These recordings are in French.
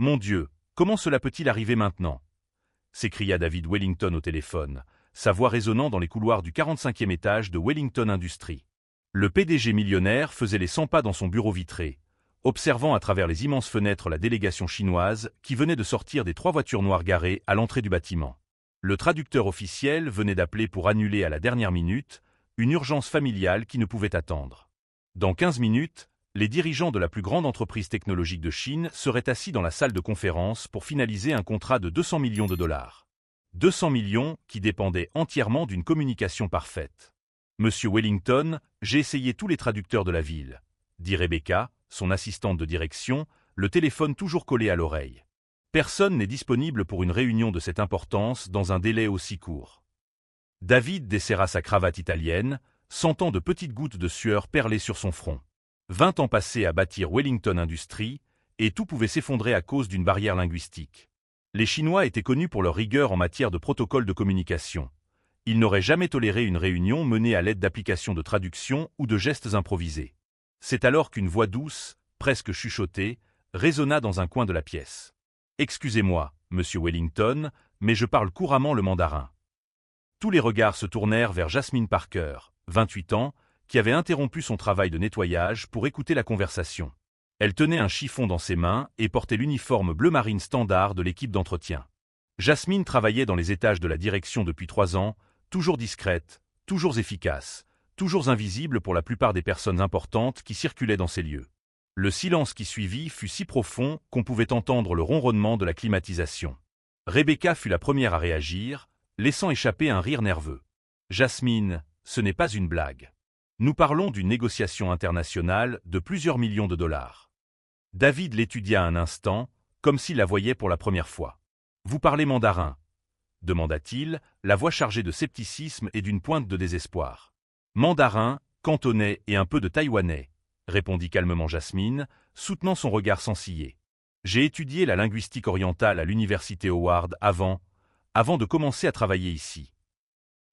Mon Dieu, comment cela peut-il arriver maintenant? S'écria David Wellington au téléphone, sa voix résonnant dans les couloirs du 45e étage de Wellington Industries. Le PDG millionnaire faisait les 100 pas dans son bureau vitré, observant à travers les immenses fenêtres la délégation chinoise qui venait de sortir des 3 voitures noires garées à l'entrée du bâtiment. Le traducteur officiel venait d'appeler pour annuler à la dernière minute une urgence familiale qui ne pouvait attendre. Dans 15 minutes, les dirigeants de la plus grande entreprise technologique de Chine seraient assis dans la salle de conférence pour finaliser un contrat de 200 millions de dollars. 200 millions qui dépendaient entièrement d'une communication parfaite. Monsieur Wellington, j'ai essayé tous les traducteurs de la ville, dit Rebecca, son assistante de direction, le téléphone toujours collé à l'oreille. Personne n'est disponible pour une réunion de cette importance dans un délai aussi court. David desserra sa cravate italienne, sentant de petites gouttes de sueur perler sur son front. 20 ans passés à bâtir Wellington Industries, et tout pouvait s'effondrer à cause d'une barrière linguistique. Les Chinois étaient connus pour leur rigueur en matière de protocole de communication. Ils n'auraient jamais toléré une réunion menée à l'aide d'applications de traduction ou de gestes improvisés. C'est alors qu'une voix douce, presque chuchotée, résonna dans un coin de la pièce. « Excusez-moi, monsieur Wellington, mais je parle couramment le mandarin. » Tous les regards se tournèrent vers Jasmine Parker, 28 ans, qui avait interrompu son travail de nettoyage pour écouter la conversation. Elle tenait un chiffon dans ses mains et portait l'uniforme bleu marine standard de l'équipe d'entretien. Jasmine travaillait dans les étages de la direction depuis 3 ans, toujours discrète, toujours efficace, toujours invisible pour la plupart des personnes importantes qui circulaient dans ces lieux. Le silence qui suivit fut si profond qu'on pouvait entendre le ronronnement de la climatisation. Rebecca fut la première à réagir, laissant échapper un rire nerveux. « Jasmine, ce n'est pas une blague. Nous parlons d'une négociation internationale de plusieurs millions de dollars. » David l'étudia un instant, comme s'il la voyait pour la première fois. « Vous parlez mandarin ?» demanda-t-il, la voix chargée de scepticisme et d'une pointe de désespoir. « Mandarin, cantonais et un peu de taïwanais, » répondit calmement Jasmine, soutenant son regard sans ciller. « J'ai étudié la linguistique orientale à l'université Howard avant de commencer à travailler ici. »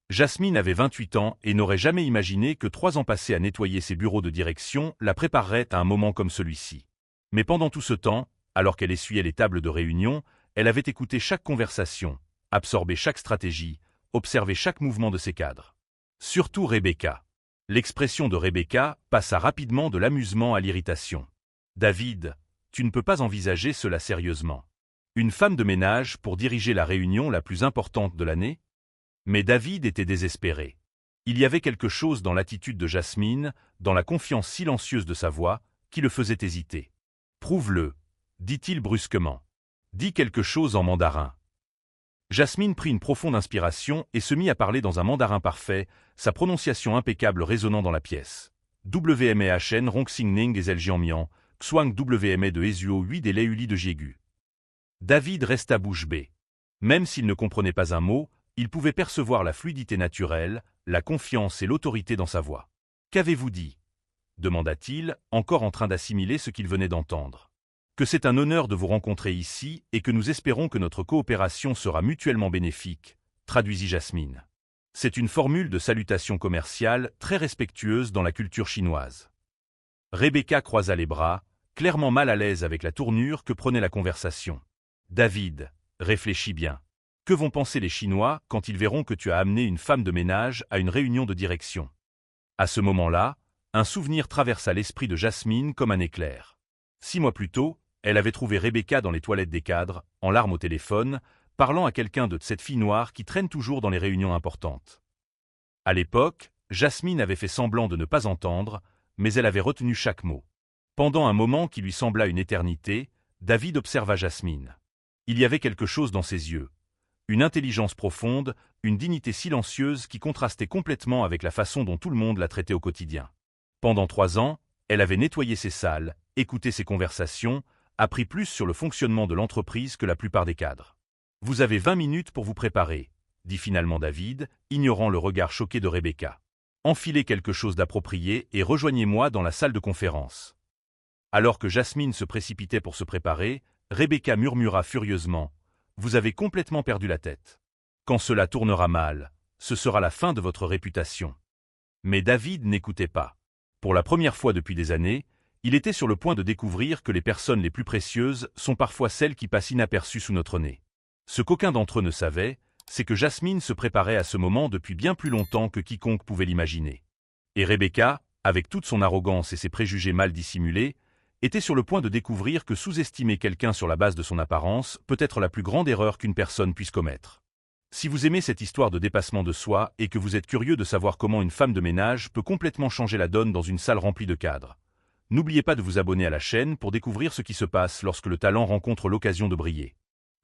Jasmine avait 28 ans et n'aurait jamais imaginé que 3 ans passés à nettoyer ses bureaux de direction la prépareraient à un moment comme celui-ci. Mais pendant tout ce temps, alors qu'elle essuyait les tables de réunion, elle avait écouté chaque conversation, absorbé chaque stratégie, observé chaque mouvement de ses cadres. Surtout Rebecca. L'expression de Rebecca passa rapidement de l'amusement à l'irritation. « David, tu ne peux pas envisager cela sérieusement. Une femme de ménage pour diriger la réunion la plus importante de l'année ?» Mais David était désespéré. Il y avait quelque chose dans l'attitude de Jasmine, dans la confiance silencieuse de sa voix, qui le faisait hésiter. « Prouve-le, » dit-il brusquement. « Dis quelque chose en mandarin. » Jasmine prit une profonde inspiration et se mit à parler dans un mandarin parfait, sa prononciation impeccable résonnant dans la pièce. WMEHN Rongxing Ning et Zheljiangmian, Xuang WME de Ezuo 8 et Leuli de Jiegu. David resta bouche bée. Même s'il ne comprenait pas un mot, il pouvait percevoir la fluidité naturelle, la confiance et l'autorité dans sa voix. « Qu'avez-vous dit » demanda-t-il, encore en train d'assimiler ce qu'il venait d'entendre. « Que c'est un honneur de vous rencontrer ici et que nous espérons que notre coopération sera mutuellement bénéfique, traduisit Jasmine. C'est une formule de salutation commerciale très respectueuse dans la culture chinoise. Rebecca croisa les bras, clairement mal à l'aise avec la tournure que prenait la conversation. « David, réfléchis bien. Que vont penser les Chinois quand ils verront que tu as amené une femme de ménage à une réunion de direction ?» À ce moment-là, un souvenir traversa l'esprit de Jasmine comme un éclair. 6 mois plus tôt, elle avait trouvé Rebecca dans les toilettes des cadres, en larmes au téléphone, parlant à quelqu'un de cette fille noire qui traîne toujours dans les réunions importantes. À l'époque, Jasmine avait fait semblant de ne pas entendre, mais elle avait retenu chaque mot. Pendant un moment qui lui sembla une éternité, David observa Jasmine. Il y avait quelque chose dans ses yeux. Une intelligence profonde, une dignité silencieuse qui contrastait complètement avec la façon dont tout le monde la traitait au quotidien. Pendant 3 ans, elle avait nettoyé ses salles, écouté ses conversations, appris plus sur le fonctionnement de l'entreprise que la plupart des cadres. « Vous avez 20 minutes pour vous préparer », dit finalement David, ignorant le regard choqué de Rebecca. « Enfilez quelque chose d'approprié et rejoignez-moi dans la salle de conférence. » Alors que Jasmine se précipitait pour se préparer, Rebecca murmura furieusement. Vous avez complètement perdu la tête. Quand cela tournera mal, ce sera la fin de votre réputation. Mais David n'écoutait pas. Pour la première fois depuis des années, Il était sur le point de découvrir que les personnes les plus précieuses sont parfois celles qui passent inaperçues sous notre nez. Ce qu'aucun d'entre eux ne savait, c'est que Jasmine se préparait à ce moment depuis bien plus longtemps que quiconque pouvait l'imaginer. Et Rebecca, avec toute son arrogance et ses préjugés mal dissimulés, était sur le point de découvrir que sous-estimer quelqu'un sur la base de son apparence peut être la plus grande erreur qu'une personne puisse commettre. Si vous aimez cette histoire de dépassement de soi et que vous êtes curieux de savoir comment une femme de ménage peut complètement changer la donne dans une salle remplie de cadres, n'oubliez pas de vous abonner à la chaîne pour découvrir ce qui se passe lorsque le talent rencontre l'occasion de briller.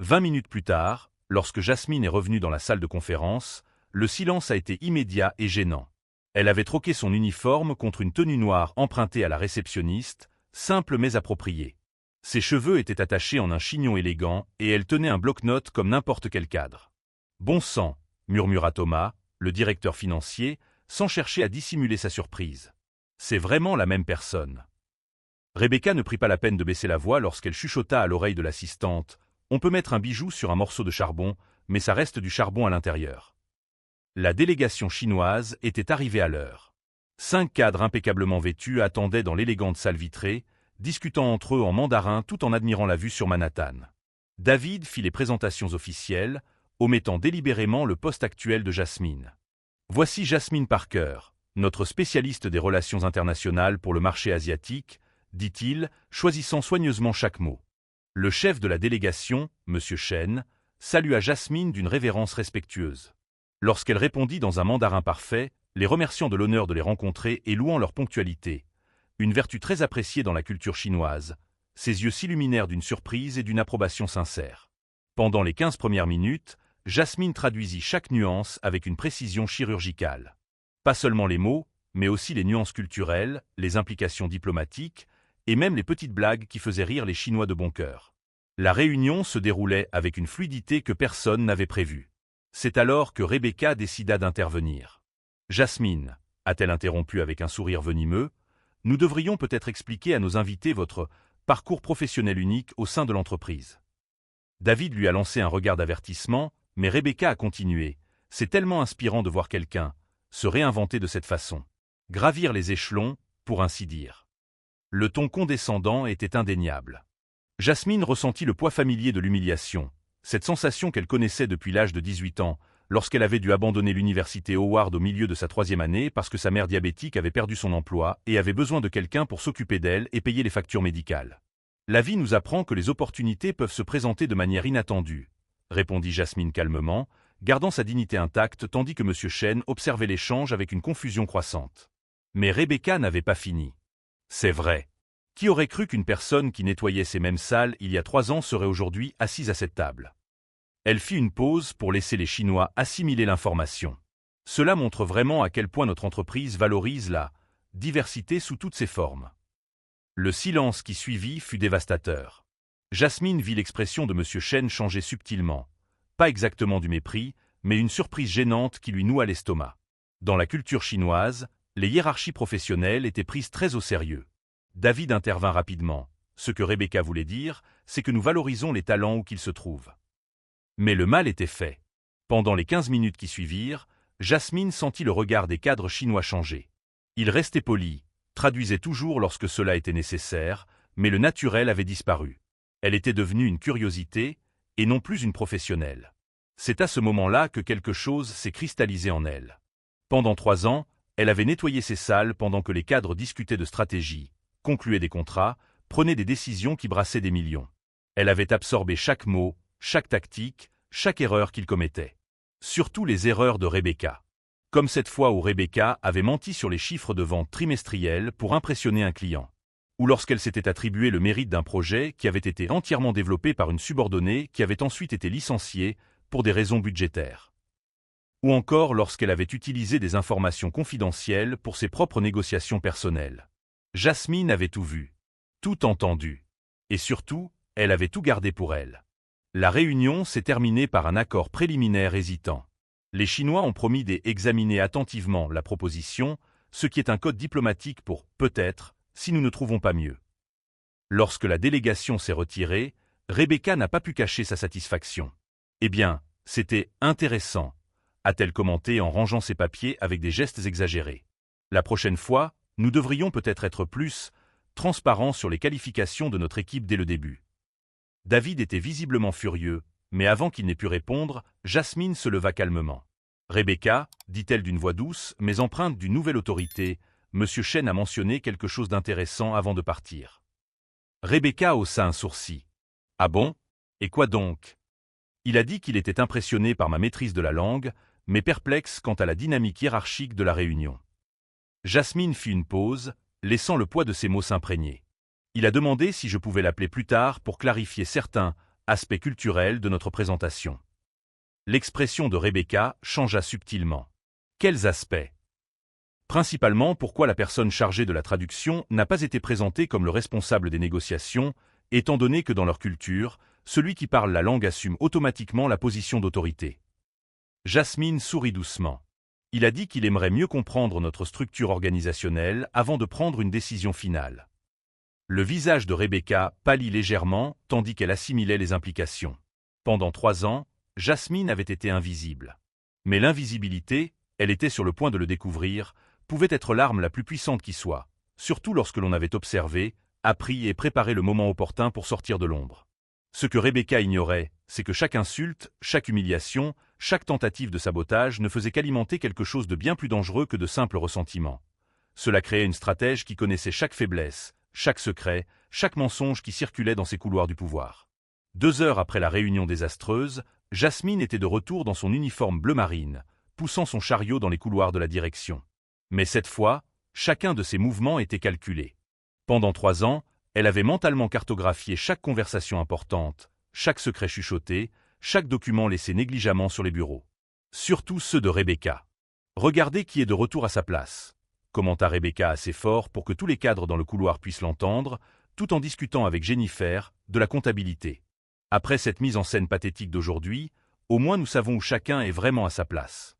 20 minutes plus tard, lorsque Jasmine est revenue dans la salle de conférence, le silence a été immédiat et gênant. Elle avait troqué son uniforme contre une tenue noire empruntée à la réceptionniste, simple mais appropriée. Ses cheveux étaient attachés en un chignon élégant et elle tenait un bloc-notes comme n'importe quel cadre. « Bon sang !» murmura Thomas, le directeur financier, sans chercher à dissimuler sa surprise. « C'est vraiment la même personne. » Rebecca ne prit pas la peine de baisser la voix lorsqu'elle chuchota à l'oreille de l'assistante. « On peut mettre un bijou sur un morceau de charbon, mais ça reste du charbon à l'intérieur. » La délégation chinoise était arrivée à l'heure. 5 cadres impeccablement vêtus attendaient dans l'élégante salle vitrée, discutant entre eux en mandarin tout en admirant la vue sur Manhattan. David fit les présentations officielles, omettant délibérément le poste actuel de Jasmine. « Voici Jasmine Parker, notre spécialiste des relations internationales pour le marché asiatique, » dit-il, choisissant soigneusement chaque mot. Le chef de la délégation, M. Chen, salua Jasmine d'une révérence respectueuse. Lorsqu'elle répondit dans un mandarin parfait, les remerciant de l'honneur de les rencontrer et louant leur ponctualité, une vertu très appréciée dans la culture chinoise, ses yeux s'illuminèrent d'une surprise et d'une approbation sincère. Pendant les 15 premières minutes, Jasmine traduisit chaque nuance avec une précision chirurgicale. Pas seulement les mots, mais aussi les nuances culturelles, les implications diplomatiques, et même les petites blagues qui faisaient rire les Chinois de bon cœur. La réunion se déroulait avec une fluidité que personne n'avait prévue. C'est alors que Rebecca décida d'intervenir. « Jasmine, » a-t-elle interrompu avec un sourire venimeux, « nous devrions peut-être expliquer à nos invités votre parcours professionnel unique au sein de l'entreprise. » David lui a lancé un regard d'avertissement, mais Rebecca a continué. « C'est tellement inspirant de voir quelqu'un se réinventer de cette façon. Gravir les échelons, pour ainsi dire. » Le ton condescendant était indéniable. Jasmine ressentit le poids familier de l'humiliation, cette sensation qu'elle connaissait depuis l'âge de 18 ans, lorsqu'elle avait dû abandonner l'université Howard au milieu de sa 3e année parce que sa mère diabétique avait perdu son emploi et avait besoin de quelqu'un pour s'occuper d'elle et payer les factures médicales. « La vie nous apprend que les opportunités peuvent se présenter de manière inattendue, » répondit Jasmine calmement, gardant sa dignité intacte tandis que M. Chen observait l'échange avec une confusion croissante. Mais Rebecca n'avait pas fini. C'est vrai. Qui aurait cru qu'une personne qui nettoyait ces mêmes salles il y a 3 ans serait aujourd'hui assise à cette table? Elle fit une pause pour laisser les Chinois assimiler l'information. Cela montre vraiment à quel point notre entreprise valorise la diversité sous toutes ses formes. Le silence qui suivit fut dévastateur. Jasmine vit l'expression de M. Chen changer subtilement. Pas exactement du mépris, mais une surprise gênante qui lui noua l'estomac. Dans la culture chinoise, les hiérarchies professionnelles étaient prises très au sérieux. David intervint rapidement. Ce que Rebecca voulait dire, c'est que nous valorisons les talents où qu'ils se trouvent. Mais le mal était fait. Pendant les 15 minutes qui suivirent, Jasmine sentit le regard des cadres chinois changer. Ils restaient polis, traduisaient toujours lorsque cela était nécessaire, mais le naturel avait disparu. Elle était devenue une curiosité, et non plus une professionnelle. C'est à ce moment-là que quelque chose s'est cristallisé en elle. Pendant 3 ans, elle avait nettoyé ses salles pendant que les cadres discutaient de stratégie, concluaient des contrats, prenaient des décisions qui brassaient des millions. Elle avait absorbé chaque mot, chaque tactique, chaque erreur qu'ils commettaient. Surtout les erreurs de Rebecca. Comme cette fois où Rebecca avait menti sur les chiffres de vente trimestriels pour impressionner un client. Ou lorsqu'elle s'était attribué le mérite d'un projet qui avait été entièrement développé par une subordonnée qui avait ensuite été licenciée pour des raisons budgétaires. Ou encore lorsqu'elle avait utilisé des informations confidentielles pour ses propres négociations personnelles. Jasmine avait tout vu, tout entendu. Et surtout, elle avait tout gardé pour elle. La réunion s'est terminée par un accord préliminaire hésitant. Les Chinois ont promis d'examiner attentivement la proposition, ce qui est un code diplomatique pour « peut-être » si nous ne trouvons pas mieux. Lorsque la délégation s'est retirée, Rebecca n'a pas pu cacher sa satisfaction. « Eh bien, c'était intéressant », a-t-elle commenté en rangeant ses papiers avec des gestes exagérés. « La prochaine fois, nous devrions peut-être être plus transparent sur les qualifications de notre équipe dès le début. David était visiblement furieux, mais avant qu'il n'ait pu répondre, Jasmine se leva calmement. « Rebecca, dit-elle d'une voix douce, mais empreinte d'une nouvelle autorité, Monsieur Chen a mentionné quelque chose d'intéressant avant de partir. » Rebecca haussa un sourcil. « Ah bon? Et quoi donc? » Il a dit qu'il était impressionné par ma maîtrise de la langue, mais perplexe quant à la dynamique hiérarchique de la réunion. Jasmine fit une pause, laissant le poids de ses mots s'imprégner. Il a demandé si je pouvais l'appeler plus tard pour clarifier certains aspects culturels de notre présentation. L'expression de Rebecca changea subtilement. Quels aspects? Principalement pourquoi la personne chargée de la traduction n'a pas été présentée comme le responsable des négociations, étant donné que dans leur culture, celui qui parle la langue assume automatiquement la position d'autorité. Jasmine sourit doucement. Il a dit qu'il aimerait mieux comprendre notre structure organisationnelle avant de prendre une décision finale. Le visage de Rebecca pâlit légèrement tandis qu'elle assimilait les implications. Pendant 3 ans, Jasmine avait été invisible. Mais l'invisibilité, elle était sur le point de le découvrir, pouvait être l'arme la plus puissante qui soit, surtout lorsque l'on avait observé, appris et préparé le moment opportun pour sortir de l'ombre. Ce que Rebecca ignorait, c'est que chaque insulte, chaque humiliation, chaque tentative de sabotage ne faisait qu'alimenter quelque chose de bien plus dangereux que de simples ressentiments. Cela créait une stratège qui connaissait chaque faiblesse, chaque secret, chaque mensonge qui circulait dans ces couloirs du pouvoir. 2 heures après la réunion désastreuse, Jasmine était de retour dans son uniforme bleu marine, poussant son chariot dans les couloirs de la direction. Mais cette fois, chacun de ses mouvements était calculé. Pendant 3 ans, elle avait mentalement cartographié chaque conversation importante, chaque secret chuchoté, chaque document laissé négligemment sur les bureaux. Surtout ceux de Rebecca. « Regardez qui est de retour à sa place », commenta Rebecca assez fort pour que tous les cadres dans le couloir puissent l'entendre, tout en discutant avec Jennifer de la comptabilité. Après cette mise en scène pathétique d'aujourd'hui, au moins nous savons où chacun est vraiment à sa place.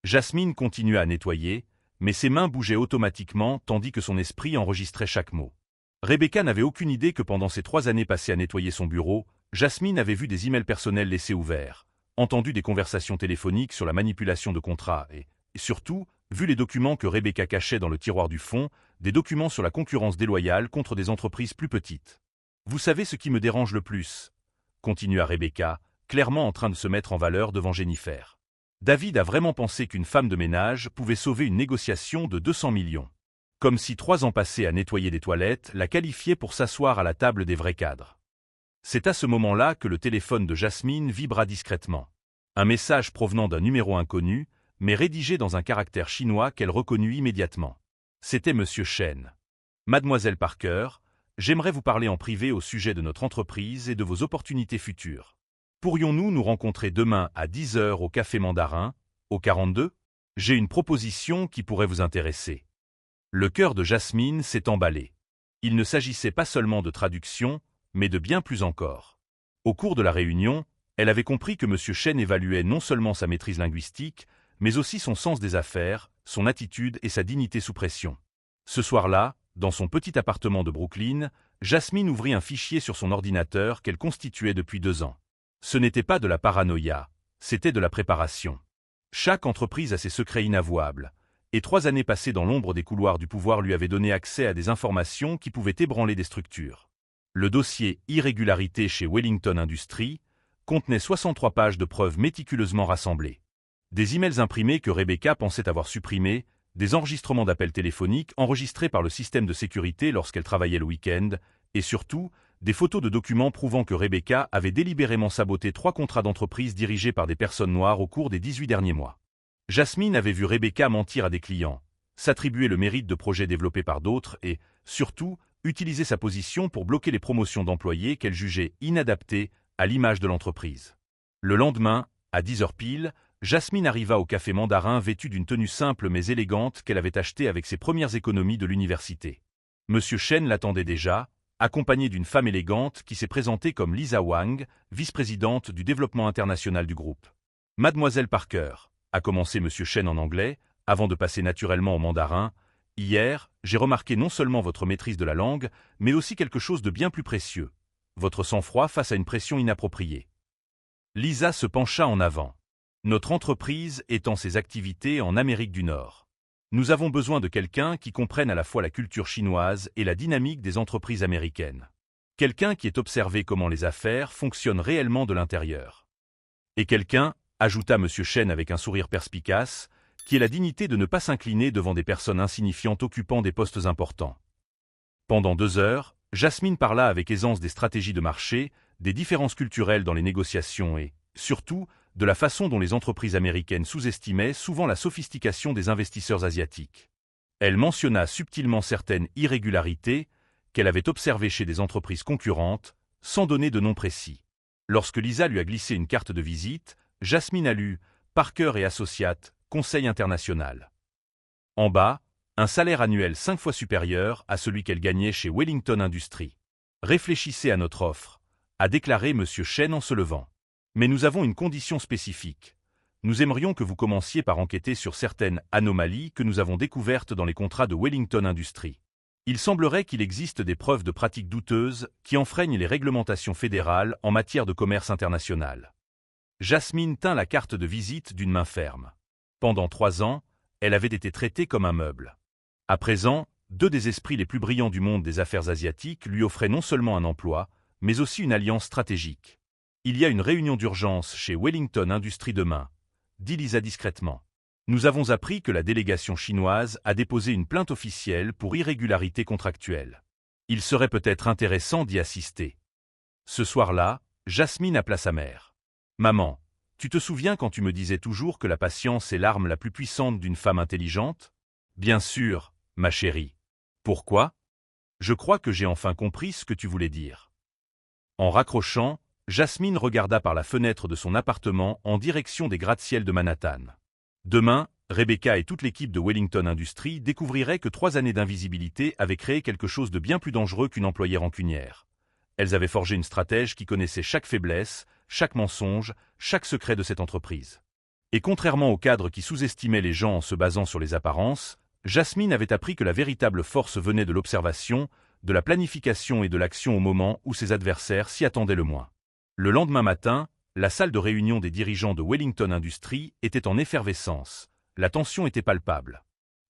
Jasmine continua à nettoyer, mais ses mains bougeaient automatiquement tandis que son esprit enregistrait chaque mot. Rebecca n'avait aucune idée que pendant ces 3 années passées à nettoyer son bureau, Jasmine avait vu des emails personnels laissés ouverts, entendu des conversations téléphoniques sur la manipulation de contrats et surtout, vu les documents que Rebecca cachait dans le tiroir du fond, des documents sur la concurrence déloyale contre des entreprises plus petites. « Vous savez ce qui me dérange le plus ?» continua Rebecca, clairement en train de se mettre en valeur devant Jennifer. David a vraiment pensé qu'une femme de ménage pouvait sauver une négociation de 200 millions. Comme si 3 ans passés à nettoyer des toilettes la qualifiaient pour s'asseoir à la table des vrais cadres. C'est à ce moment-là que le téléphone de Jasmine vibra discrètement. Un message provenant d'un numéro inconnu, mais rédigé dans un caractère chinois qu'elle reconnut immédiatement. C'était Monsieur Chen. « Mademoiselle Parker, j'aimerais vous parler en privé au sujet de notre entreprise et de vos opportunités futures. Pourrions-nous nous rencontrer demain à 10 h au Café Mandarin, au 42 ? J'ai une proposition qui pourrait vous intéresser. » Le cœur de Jasmine s'est emballé. Il ne s'agissait pas seulement de traduction, mais de bien plus encore. Au cours de la réunion, elle avait compris que M. Chen évaluait non seulement sa maîtrise linguistique, mais aussi son sens des affaires, son attitude et sa dignité sous pression. Ce soir-là, dans son petit appartement de Brooklyn, Jasmine ouvrit un fichier sur son ordinateur qu'elle constituait depuis 2 ans. Ce n'était pas de la paranoïa, c'était de la préparation. Chaque entreprise a ses secrets inavouables. Et 3 années passées dans l'ombre des couloirs du pouvoir lui avaient donné accès à des informations qui pouvaient ébranler des structures. Le dossier « Irrégularité chez Wellington Industries » contenait 63 pages de preuves méticuleusement rassemblées. Des emails imprimés que Rebecca pensait avoir supprimés, des enregistrements d'appels téléphoniques enregistrés par le système de sécurité lorsqu'elle travaillait le week-end, et surtout, des photos de documents prouvant que Rebecca avait délibérément saboté 3 contrats d'entreprise dirigés par des personnes noires au cours des 18 derniers mois. Jasmine avait vu Rebecca mentir à des clients, s'attribuer le mérite de projets développés par d'autres et, surtout, utiliser sa position pour bloquer les promotions d'employés qu'elle jugeait inadaptées à l'image de l'entreprise. Le lendemain, à 10 h pile, Jasmine arriva au Café Mandarin vêtue d'une tenue simple mais élégante qu'elle avait achetée avec ses premières économies de l'université. Monsieur Chen l'attendait déjà, accompagné d'une femme élégante qui s'est présentée comme Lisa Wang, vice-présidente du développement international du groupe. « Mademoiselle Parker », a commencé M. Chen en anglais, avant de passer naturellement au mandarin, « Hier, j'ai remarqué non seulement votre maîtrise de la langue, mais aussi quelque chose de bien plus précieux, votre sang-froid face à une pression inappropriée. » Lisa se pencha en avant. « Notre entreprise étend ses activités en Amérique du Nord. Nous avons besoin de quelqu'un qui comprenne à la fois la culture chinoise et la dynamique des entreprises américaines. Quelqu'un qui ait observé comment les affaires fonctionnent réellement de l'intérieur. Et quelqu'un, ajouta M. Chen avec un sourire perspicace, qui ait la dignité de ne pas s'incliner devant des personnes insignifiantes occupant des postes importants. Pendant 2 heures, Jasmine parla avec aisance des stratégies de marché, des différences culturelles dans les négociations et, surtout, de la façon dont les entreprises américaines sous-estimaient souvent la sophistication des investisseurs asiatiques. Elle mentionna subtilement certaines irrégularités qu'elle avait observées chez des entreprises concurrentes, sans donner de nom précis. Lorsque Lisa lui a glissé une carte de visite, Jasmine a lu « Parker et Associates, Conseil international ». En bas, un salaire annuel 5 fois supérieur à celui qu'elle gagnait chez Wellington Industries. « Réfléchissez à notre offre », a déclaré M. Chen en se levant. Mais nous avons une condition spécifique. Nous aimerions que vous commenciez par enquêter sur certaines anomalies que nous avons découvertes dans les contrats de Wellington Industries. Il semblerait qu'il existe des preuves de pratiques douteuses qui enfreignent les réglementations fédérales en matière de commerce international. Jasmine tint la carte de visite d'une main ferme. Pendant 3 ans, elle avait été traitée comme un meuble. À présent, 2 des esprits les plus brillants du monde des affaires asiatiques lui offraient non seulement un emploi, mais aussi une alliance stratégique. Il y a une réunion d'urgence chez Wellington Industries demain, dit Lisa discrètement. Nous avons appris que la délégation chinoise a déposé une plainte officielle pour irrégularité contractuelle. Il serait peut-être intéressant d'y assister. Ce soir-là, Jasmine appela sa mère. « Maman, tu te souviens quand tu me disais toujours que la patience est l'arme la plus puissante d'une femme intelligente ? » « Bien sûr, ma chérie. Pourquoi ? Je crois que j'ai enfin compris ce que tu voulais dire. » En raccrochant, Jasmine regarda par la fenêtre de son appartement en direction des gratte-ciel de Manhattan. Demain, Rebecca et toute l'équipe de Wellington Industries découvriraient que 3 années d'invisibilité avaient créé quelque chose de bien plus dangereux qu'une employée rancunière. Elles avaient forgé une stratège qui connaissait chaque faiblesse, chaque mensonge, chaque secret de cette entreprise. Et contrairement aux cadres qui sous-estimaient les gens en se basant sur les apparences, Jasmine avait appris que la véritable force venait de l'observation, de la planification et de l'action au moment où ses adversaires s'y attendaient le moins. Le lendemain matin, la salle de réunion des dirigeants de Wellington Industries était en effervescence. La tension était palpable.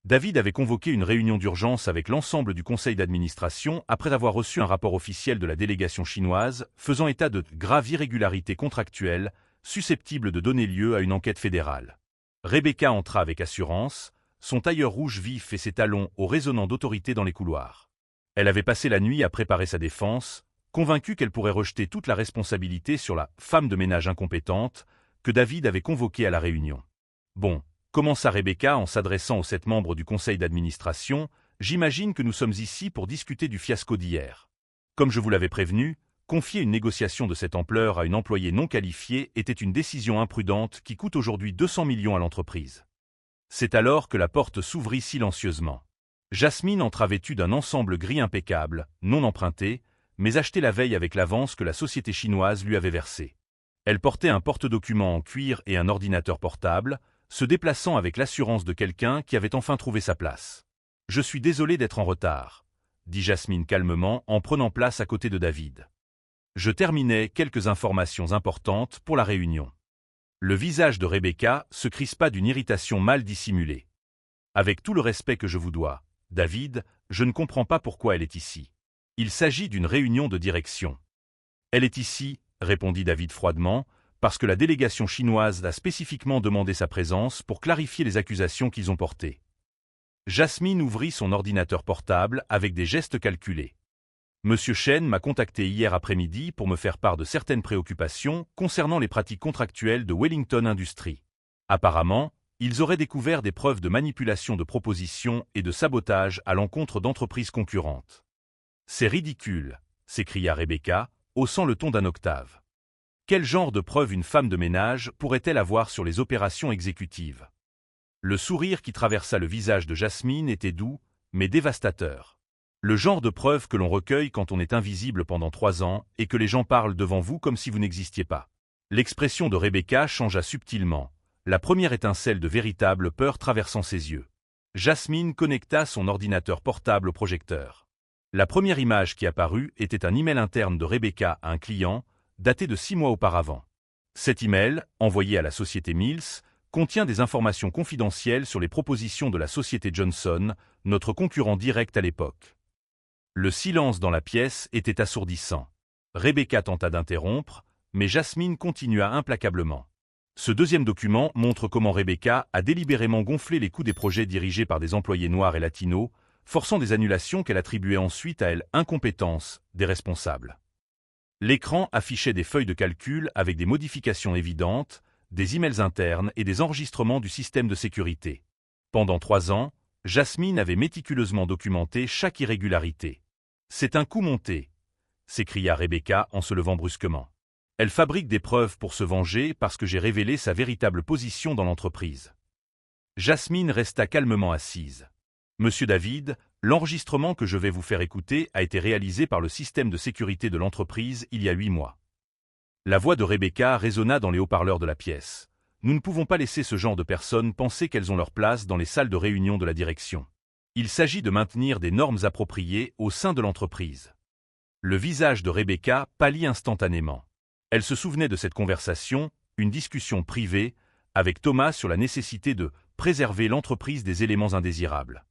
David avait convoqué une réunion d'urgence avec l'ensemble du conseil d'administration après avoir reçu un rapport officiel de la délégation chinoise faisant état de graves irrégularités contractuelles susceptibles de donner lieu à une enquête fédérale. Rebecca entra avec assurance, son tailleur rouge vif et ses talons aux résonnants d'autorité dans les couloirs. Elle avait passé la nuit à préparer sa défense, convaincue qu'elle pourrait rejeter toute la responsabilité sur la femme de ménage incompétente que David avait convoquée à la réunion. « Bon, commença Rebecca en s'adressant aux 7 membres du conseil d'administration, j'imagine que nous sommes ici pour discuter du fiasco d'hier. Comme je vous l'avais prévenu, confier une négociation de cette ampleur à une employée non qualifiée était une décision imprudente qui coûte aujourd'hui 200 millions à l'entreprise. » C'est alors que la porte s'ouvrit silencieusement. Jasmine entra vêtue d'un ensemble gris impeccable, non emprunté, mais acheté la veille avec l'avance que la société chinoise lui avait versée. Elle portait un porte-documents en cuir et un ordinateur portable, se déplaçant avec l'assurance de quelqu'un qui avait enfin trouvé sa place. « Je suis désolé d'être en retard », dit Jasmine calmement en prenant place à côté de David. Je terminais quelques informations importantes pour la réunion. Le visage de Rebecca se crispa d'une irritation mal dissimulée. « Avec tout le respect que je vous dois, David, je ne comprends pas pourquoi elle est ici. Il s'agit d'une réunion de direction. »« Elle est ici, » répondit David froidement, « parce que la délégation chinoise a spécifiquement demandé sa présence pour clarifier les accusations qu'ils ont portées. » Jasmine ouvrit son ordinateur portable avec des gestes calculés. « Monsieur Chen m'a contacté hier après-midi pour me faire part de certaines préoccupations concernant les pratiques contractuelles de Wellington Industries. Apparemment, ils auraient découvert des preuves de manipulation de propositions et de sabotage à l'encontre d'entreprises concurrentes. »« C'est ridicule !» s'écria Rebecca, haussant le ton d'un octave. « Quel genre de preuves une femme de ménage pourrait-elle avoir sur les opérations exécutives ?» Le sourire qui traversa le visage de Jasmine était doux, mais dévastateur. « Le genre de preuves que l'on recueille quand on est invisible pendant 3 ans et que les gens parlent devant vous comme si vous n'existiez pas. » L'expression de Rebecca changea subtilement, la première étincelle de véritable peur traversant ses yeux. Jasmine connecta son ordinateur portable au projecteur. La première image qui apparut était un email interne de Rebecca à un client, daté de 6 mois auparavant. Cet email, envoyé à la société Mills, contient des informations confidentielles sur les propositions de la société Johnson, notre concurrent direct à l'époque. Le silence dans la pièce était assourdissant. Rebecca tenta d'interrompre, mais Jasmine continua implacablement. Ce deuxième document montre comment Rebecca a délibérément gonflé les coûts des projets dirigés par des employés noirs et latinos, forçant des annulations qu'elle attribuait ensuite à incompétence des responsables. L'écran affichait des feuilles de calcul avec des modifications évidentes, des emails internes et des enregistrements du système de sécurité. Pendant 3 ans, Jasmine avait méticuleusement documenté chaque irrégularité. « C'est un coup monté !» s'écria Rebecca en se levant brusquement. Elle fabrique des preuves pour se venger parce que j'ai révélé sa véritable position dans l'entreprise. Jasmine resta calmement assise. Monsieur David, l'enregistrement que je vais vous faire écouter a été réalisé par le système de sécurité de l'entreprise il y a 8 mois. La voix de Rebecca résonna dans les haut-parleurs de la pièce. Nous ne pouvons pas laisser ce genre de personnes penser qu'elles ont leur place dans les salles de réunion de la direction. Il s'agit de maintenir des normes appropriées au sein de l'entreprise. Le visage de Rebecca pâlit instantanément. Elle se souvenait de cette conversation, une discussion privée, avec Thomas sur la nécessité de préserver l'entreprise des éléments indésirables.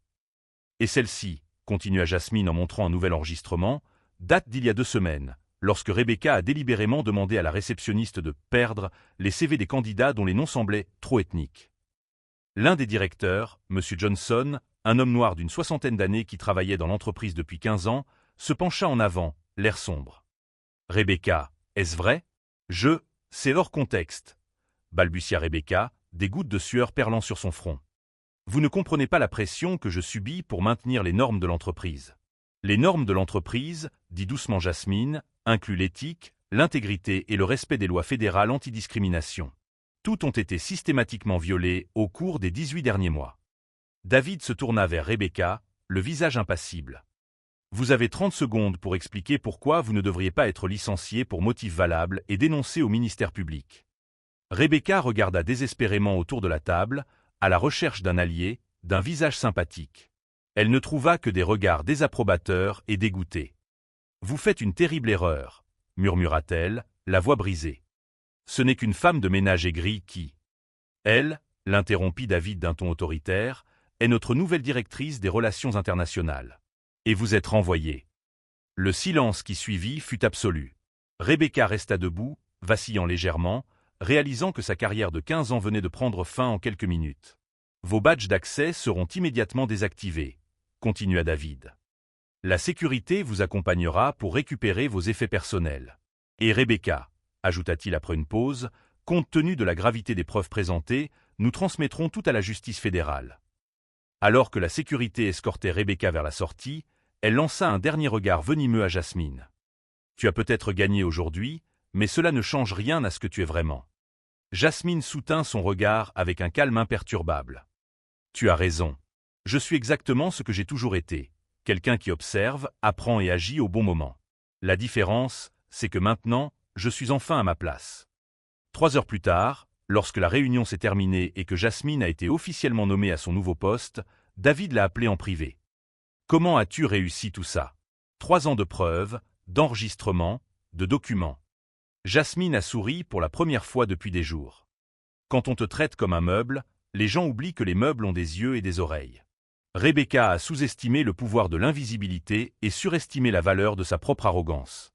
Et celle-ci, continua Jasmine en montrant un nouvel enregistrement, date d'il y a 2 semaines, lorsque Rebecca a délibérément demandé à la réceptionniste de perdre les CV des candidats dont les noms semblaient trop ethniques. L'un des directeurs, M. Johnson, un homme noir d'une 60aine d'années qui travaillait dans l'entreprise depuis 15 ans, se pencha en avant, l'air sombre. « Rebecca, est-ce vrai ? C'est hors contexte, balbutia Rebecca, des gouttes de sueur perlant sur son front. Vous ne comprenez pas la pression que je subis pour maintenir les normes de l'entreprise. Les normes de l'entreprise, dit doucement Jasmine, incluent l'éthique, l'intégrité et le respect des lois fédérales antidiscrimination. Toutes ont été systématiquement violées au cours des 18 derniers mois. David se tourna vers Rebecca, le visage impassible. Vous avez 30 secondes pour expliquer pourquoi vous ne devriez pas être licencié pour motif valable et dénoncer au ministère public. Rebecca regarda désespérément autour de la table, à la recherche d'un allié, d'un visage sympathique. Elle ne trouva que des regards désapprobateurs et dégoûtés. Vous faites une terrible erreur, murmura-t-elle, la voix brisée. Ce n'est qu'une femme de ménage aigrie qui... Elle, l'interrompit David d'un ton autoritaire, est notre nouvelle directrice des relations internationales. Et vous êtes renvoyé. Le silence qui suivit fut absolu. Rebecca resta debout, vacillant légèrement, réalisant que sa carrière de 15 ans venait de prendre fin en quelques minutes. Vos badges d'accès seront immédiatement désactivés, continua David. La sécurité vous accompagnera pour récupérer vos effets personnels. Et Rebecca, ajouta-t-il après une pause, compte tenu de la gravité des preuves présentées, nous transmettrons tout à la justice fédérale. Alors que la sécurité escortait Rebecca vers la sortie, elle lança un dernier regard venimeux à Jasmine. Tu as peut-être gagné aujourd'hui, mais cela ne change rien à ce que tu es vraiment. Jasmine soutint son regard avec un calme imperturbable. Tu as raison. Je suis exactement ce que j'ai toujours été, quelqu'un qui observe, apprend et agit au bon moment. La différence, c'est que maintenant, je suis enfin à ma place. 3 heures plus tard, lorsque la réunion s'est terminée et que Jasmine a été officiellement nommée à son nouveau poste, David l'a appelée en privé. Comment as-tu réussi tout ça? 3 ans de preuves, d'enregistrements, de documents. Jasmine a souri pour la première fois depuis des jours. Quand on te traite comme un meuble, les gens oublient que les meubles ont des yeux et des oreilles. Rebecca a sous-estimé le pouvoir de l'invisibilité et surestimé la valeur de sa propre arrogance.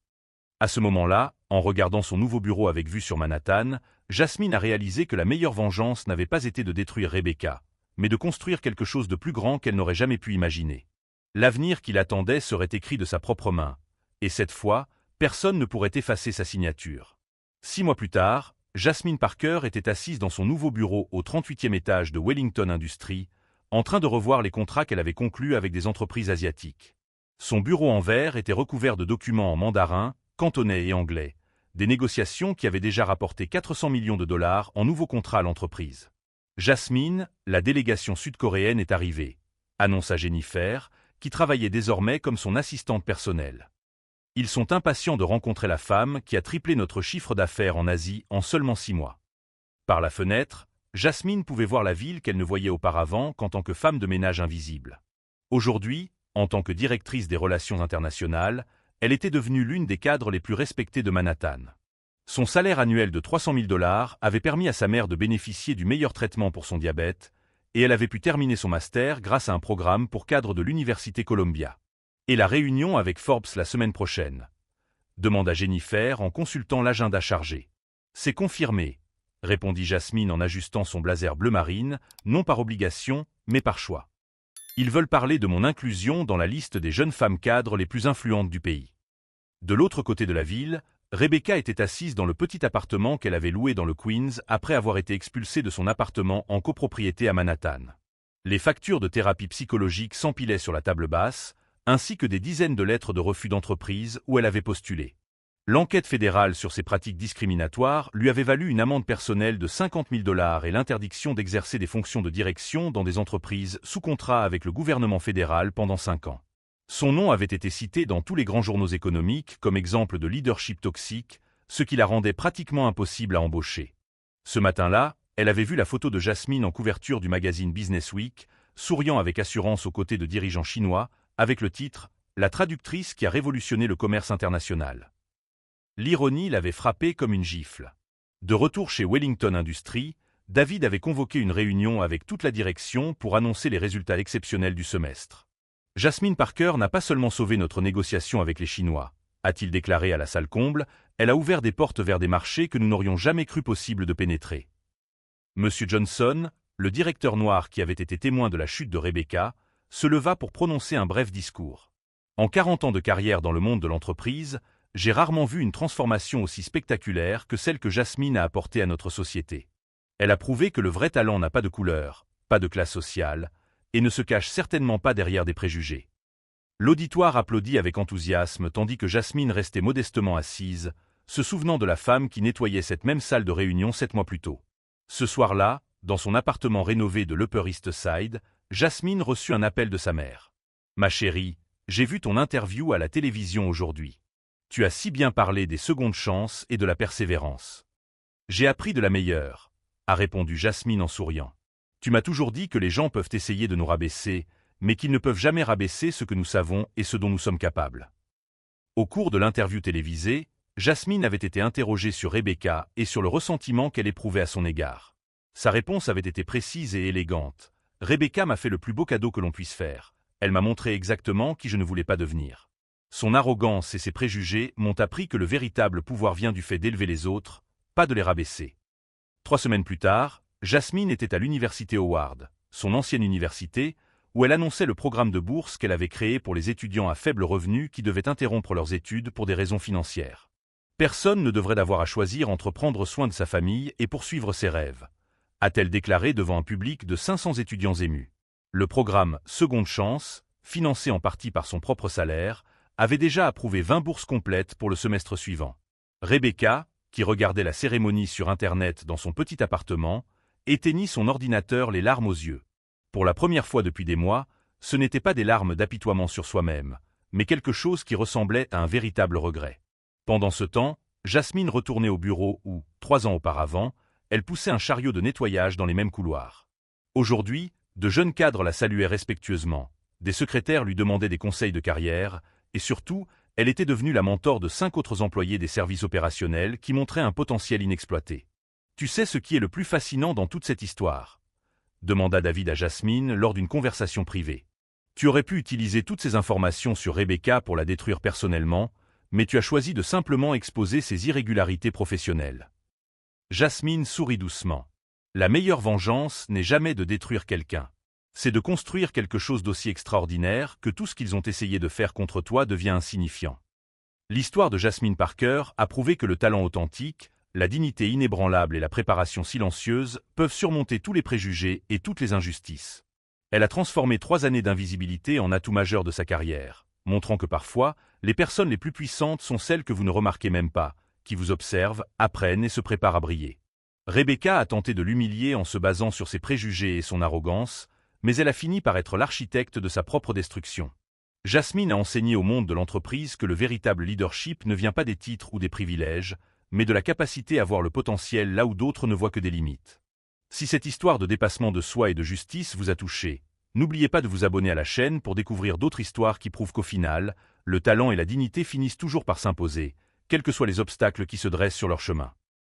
À ce moment-là, en regardant son nouveau bureau avec vue sur Manhattan, Jasmine a réalisé que la meilleure vengeance n'avait pas été de détruire Rebecca, mais de construire quelque chose de plus grand qu'elle n'aurait jamais pu imaginer. L'avenir qui l'attendait serait écrit de sa propre main, et cette fois, personne ne pourrait effacer sa signature. 6 mois plus tard, Jasmine Parker était assise dans son nouveau bureau au 38e étage de Wellington Industries, en train de revoir les contrats qu'elle avait conclus avec des entreprises asiatiques. Son bureau en verre était recouvert de documents en mandarin, cantonais et anglais, des négociations qui avaient déjà rapporté 400 millions de dollars en nouveaux contrats à l'entreprise. Jasmine, la délégation sud-coréenne est arrivée, annonça Jennifer, qui travaillait désormais comme son assistante personnelle. Ils sont impatients de rencontrer la femme qui a triplé notre chiffre d'affaires en Asie en seulement 6 mois. Par la fenêtre, Jasmine pouvait voir la ville qu'elle ne voyait auparavant qu'en tant que femme de ménage invisible. Aujourd'hui, en tant que directrice des relations internationales, elle était devenue l'une des cadres les plus respectées de Manhattan. Son salaire annuel de 300 000 $ avait permis à sa mère de bénéficier du meilleur traitement pour son diabète, et elle avait pu terminer son master grâce à un programme pour cadre de l'Université Columbia. Et la réunion avec Forbes la semaine prochaine? Demanda Jennifer en consultant l'agenda chargé. C'est confirmé, répondit Jasmine en ajustant son blazer bleu marine, non par obligation, mais par choix. Ils veulent parler de mon inclusion dans la liste des jeunes femmes cadres les plus influentes du pays. De l'autre côté de la ville, Rebecca était assise dans le petit appartement qu'elle avait loué dans le Queens après avoir été expulsée de son appartement en copropriété à Manhattan. Les factures de thérapie psychologique s'empilaient sur la table basse, ainsi que des dizaines de lettres de refus d'entreprise où elle avait postulé. L'enquête fédérale sur ces pratiques discriminatoires lui avait valu une amende personnelle de 50 000 $ et l'interdiction d'exercer des fonctions de direction dans des entreprises sous contrat avec le gouvernement fédéral pendant 5 ans. Son nom avait été cité dans tous les grands journaux économiques comme exemple de leadership toxique, ce qui la rendait pratiquement impossible à embaucher. Ce matin-là, elle avait vu la photo de Jasmine en couverture du magazine Business Week, souriant avec assurance aux côtés de dirigeants chinois, avec le titre « La traductrice qui a révolutionné le commerce international ». L'ironie l'avait frappé comme une gifle. De retour chez Wellington Industries, David avait convoqué une réunion avec toute la direction pour annoncer les résultats exceptionnels du semestre. Jasmine Parker n'a pas seulement sauvé notre négociation avec les Chinois, a-t-il déclaré à la salle comble, elle a ouvert des portes vers des marchés que nous n'aurions jamais cru possible de pénétrer. Monsieur Johnson, le directeur noir qui avait été témoin de la chute de Rebecca, se leva pour prononcer un bref discours. En 40 ans de carrière dans le monde de l'entreprise, j'ai rarement vu une transformation aussi spectaculaire que celle que Jasmine a apportée à notre société. Elle a prouvé que le vrai talent n'a pas de couleur, pas de classe sociale, et ne se cache certainement pas derrière des préjugés. L'auditoire applaudit avec enthousiasme tandis que Jasmine restait modestement assise, se souvenant de la femme qui nettoyait cette même salle de réunion 7 mois plus tôt. Ce soir-là, dans son appartement rénové de l'Upper East Side, Jasmine reçut un appel de sa mère. « Ma chérie, j'ai vu ton interview à la télévision aujourd'hui. Tu as si bien parlé des secondes chances et de la persévérance. J'ai appris de la meilleure, » a répondu Jasmine en souriant. Tu m'as toujours dit que les gens peuvent essayer de nous rabaisser, mais qu'ils ne peuvent jamais rabaisser ce que nous savons et ce dont nous sommes capables. Au cours de l'interview télévisée, Jasmine avait été interrogée sur Rebecca et sur le ressentiment qu'elle éprouvait à son égard. Sa réponse avait été précise et élégante. « Rebecca m'a fait le plus beau cadeau que l'on puisse faire. Elle m'a montré exactement qui je ne voulais pas devenir. Son arrogance et ses préjugés m'ont appris que le véritable pouvoir vient du fait d'élever les autres, pas de les rabaisser. » 3 semaines plus tard, Jasmine était à l'université Howard, son ancienne université, où elle annonçait le programme de bourse qu'elle avait créé pour les étudiants à faible revenu qui devaient interrompre leurs études pour des raisons financières. Personne ne devrait avoir à choisir entre prendre soin de sa famille et poursuivre ses rêves, a-t-elle déclaré devant un public de 500 étudiants émus. Le programme Seconde Chance, financé en partie par son propre salaire, avait déjà approuvé 20 bourses complètes pour le semestre suivant. Rebecca, qui regardait la cérémonie sur Internet dans son petit appartement, éteignit son ordinateur les larmes aux yeux. Pour la première fois depuis des mois, ce n'étaient pas des larmes d'apitoiement sur soi-même, mais quelque chose qui ressemblait à un véritable regret. Pendant ce temps, Jasmine retournait au bureau où, 3 ans auparavant, elle poussait un chariot de nettoyage dans les mêmes couloirs. Aujourd'hui, de jeunes cadres la saluaient respectueusement, des secrétaires lui demandaient des conseils de carrière, et surtout, elle était devenue la mentor de 5 autres employés des services opérationnels qui montraient un potentiel inexploité. « Tu sais ce qui est le plus fascinant dans toute cette histoire ?» demanda David à Jasmine lors d'une conversation privée. « Tu aurais pu utiliser toutes ces informations sur Rebecca pour la détruire personnellement, mais tu as choisi de simplement exposer ses irrégularités professionnelles. » Jasmine sourit doucement. « La meilleure vengeance n'est jamais de détruire quelqu'un. C'est de construire quelque chose d'aussi extraordinaire que tout ce qu'ils ont essayé de faire contre toi devient insignifiant. » L'histoire de Jasmine Parker a prouvé que le talent authentique, la dignité inébranlable et la préparation silencieuse peuvent surmonter tous les préjugés et toutes les injustices. Elle a transformé 3 années d'invisibilité en atout majeur de sa carrière, montrant que parfois, les personnes les plus puissantes sont celles que vous ne remarquez même pas, qui vous observent, apprennent et se préparent à briller. Rebecca a tenté de l'humilier en se basant sur ses préjugés et son arrogance, mais elle a fini par être l'architecte de sa propre destruction. Jasmine a enseigné au monde de l'entreprise que le véritable leadership ne vient pas des titres ou des privilèges, mais de la capacité à voir le potentiel là où d'autres ne voient que des limites. Si cette histoire de dépassement de soi et de justice vous a touché, n'oubliez pas de vous abonner à la chaîne pour découvrir d'autres histoires qui prouvent qu'au final, le talent et la dignité finissent toujours par s'imposer, quels que soient les obstacles qui se dressent sur leur chemin.